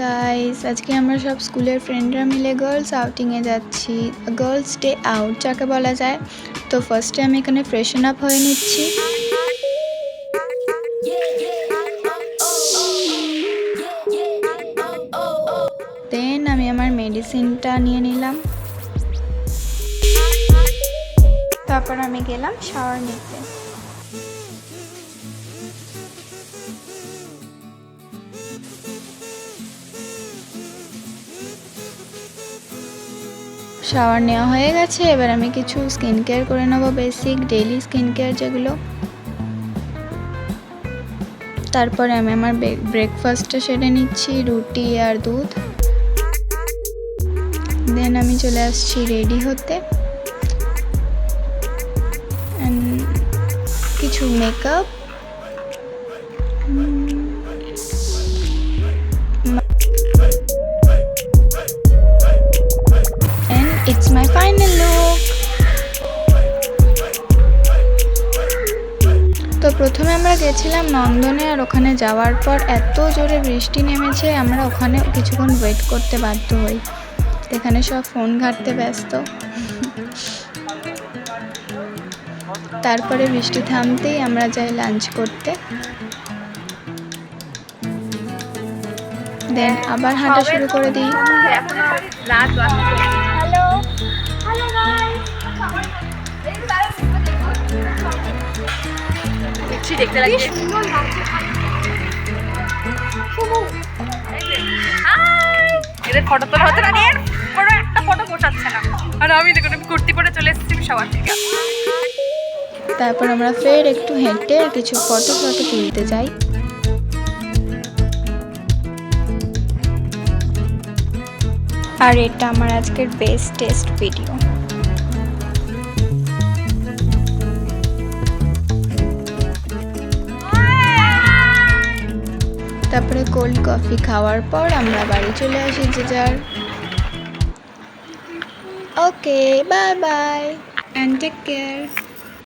Guys, আজকে আমরা সব স্কুলের ফ্রেন্ডরা মিলে গার্লস আউটিংয়ে যাচ্ছি। গার্লস ডে আউট যাকে বলা যায়। তো ফার্স্টে আমি এখানে ফ্রেশন আপ হয়ে নিচ্ছি। দেন আমি আমার মেডিসিনটা নিয়ে নিলাম। তারপর আমি গেলাম শাওয়ার নিতে। শাওয়ার নেওয়া হয়ে গেছে, এবার আমি কিছু স্কিন কেয়ার করে নেবো, বেসিক ডেইলি স্কিন কেয়ার যেগুলো। তারপরে আমি আমার ব্রেকফাস্টটা সেরে নিচ্ছি, রুটি আর দুধ। দেন আমি চলে আসছি রেডি হতে, কিছু makeup, and it's my final look. তো প্রথমে আমরা গেছিলাম নন্দনে, আর ওখানে যাওয়ার পর এত জোরে বৃষ্টি নেমেছে, আমরা ওখানে কিছুক্ষণ ওয়েট করতে বাধ্য হই। এখানে সব ফোন ঘাঁটতে ব্যস্ত। তারপরে বৃষ্টি থামতেই আমরা যাই লাঞ্চ করতে। দেন আবার হাঁটা শুরু করে দিই। এদের ফটো তোলা হতে না, এর কোনো একটা ফটো পোষাচ্ছে না। আর আমি দেখুন কুর্তি পরে চলে এসেছি সবার থেকে। তারপর আমরা ফের একটু হেঁটে কিছু ফটো তুলতে যাই। আর এটা আমার আজকের বেস্ট টেস্ট ভিডিও। তারপরে কোল্ড কফি খাওয়ার পর আমরা বাড়ি চলে আসি যে যার। Okay, bye bye and take care.